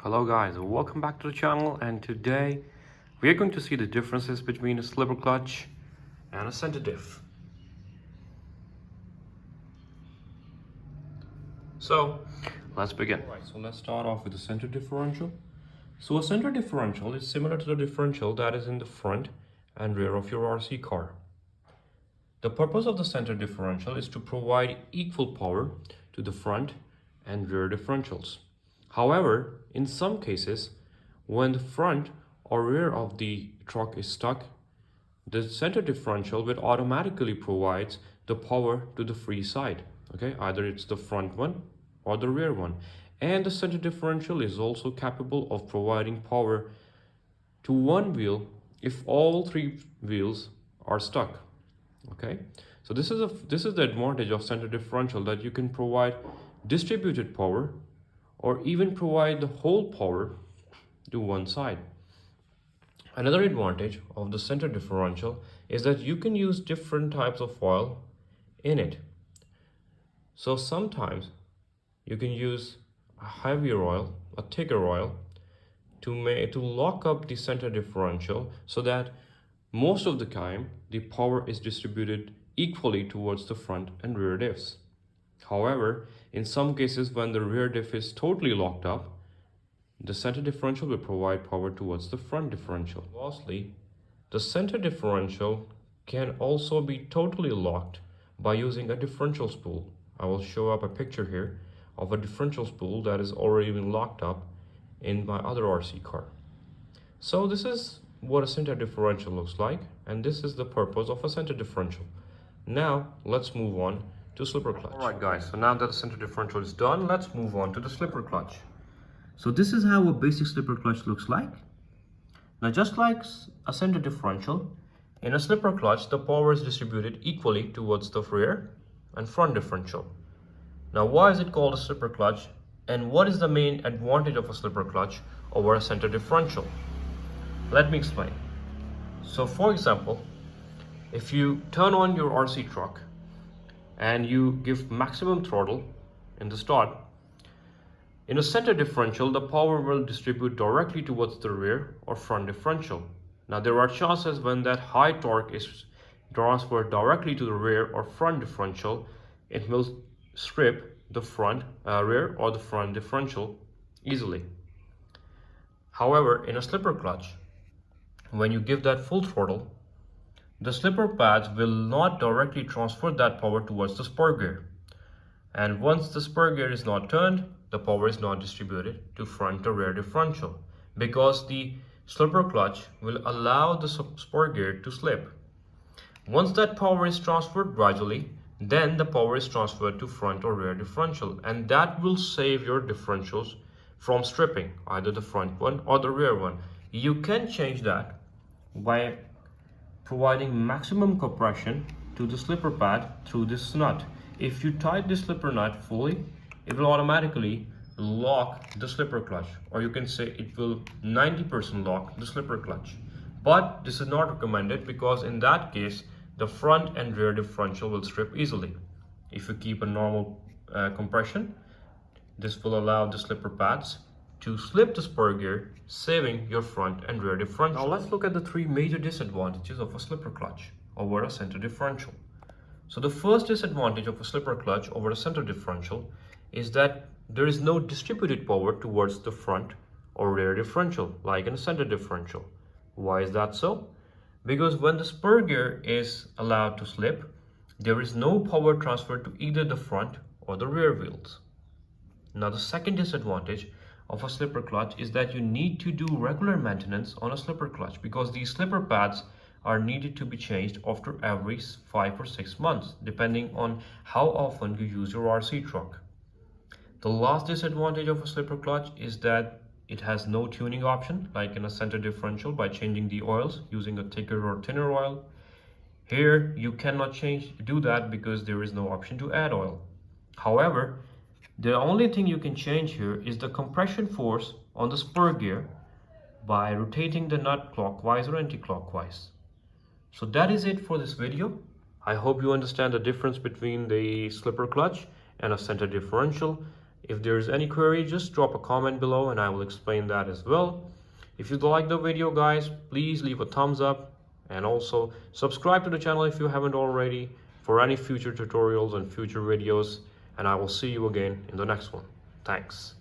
Hello guys, welcome back to the channel, and today we are going to see the differences between a slipper clutch and a center diff. So let's begin. Alright, so let's start off with the center differential. So a center differential is similar to the differential that is in the front and rear of your RC car. The purpose of the center differential is to provide equal power to the front and rear differentials. However, in some cases, when the front or rear of the truck is stuck, the center differential will automatically provide the power to the free side. Okay, either it's the front one or the rear one. And the center differential is also capable of providing power to one wheel if all three wheels are stuck. Okay, so this is the advantage of center differential, that you can provide distributed power or even provide the whole power to one side. Another advantage of the center differential is that you can use different types of oil in it. So sometimes you can use a heavier oil, a thicker oil, to lock up the center differential so that most of the time the power is distributed equally towards the front and rear diffs. However, in some cases when the rear diff is totally locked up, the center differential will provide power towards the front differential. Lastly, the center differential can also be totally locked by using a differential spool. I will show up a picture here of a differential spool that is already been locked up in my other RC car. So this is what a center differential looks like, and this is the purpose of a center differential. Now let's move on to slipper clutch. Alright guys, so now that the center differential is done, let's move on to the slipper clutch. So this is how a basic slipper clutch looks like. Now just like a center differential, in a slipper clutch the power is distributed equally towards the rear and front differential. Now why is it called a slipper clutch, and what is the main advantage of a slipper clutch over a center differential? Let me explain. So for example, if you turn on your RC truck and you give maximum throttle in the start, in a center differential the power will distribute directly towards the rear or front differential. Now there are chances when that high torque is transferred directly to the rear or front differential, it will strip the front rear or the front differential easily. However, in a slipper clutch, when you give that full throttle, the slipper pads will not directly transfer that power towards the spur gear. And once the spur gear is not turned, the power is not distributed to front or rear differential, because the slipper clutch will allow the spur gear to slip. Once that power is transferred gradually, then the power is transferred to front or rear differential, and that will save your differentials from stripping, either the front one or the rear one. You can change that by providing maximum compression to the slipper pad through this nut. If you tighten the slipper nut fully, it will automatically lock the slipper clutch, or you can say it will 90% lock the slipper clutch. But this is not recommended, because in that case the front and rear differential will strip easily. If you keep a normal compression, this will allow the slipper pads to slip the spur gear, saving your front and rear differential. Now let's look at the three major disadvantages of a slipper clutch over a center differential. So the first disadvantage of a slipper clutch over a center differential is that there is no distributed power towards the front or rear differential like in a center differential. Why is that so? Because when the spur gear is allowed to slip, there is no power transferred to either the front or the rear wheels. Now the second disadvantage of a slipper clutch is that you need to do regular maintenance on a slipper clutch, because these slipper pads are needed to be changed after every 5 or 6 months, depending on how often you use your RC truck. The last disadvantage of a slipper clutch is that it has no tuning option like in a center differential by changing the oils using a thicker or thinner oil. Here you cannot do that because there is no option to add oil. However, the only thing you can change here is the compression force on the spur gear by rotating the nut clockwise or anti-clockwise. So that is it for this video. I hope you understand the difference between the slipper clutch and a center differential. If there's any query, just drop a comment below and I will explain that as well. If you like the video guys, please leave a thumbs up and also subscribe to the channel if you haven't already for any future tutorials and future videos, and I will see you again in the next one. Thanks.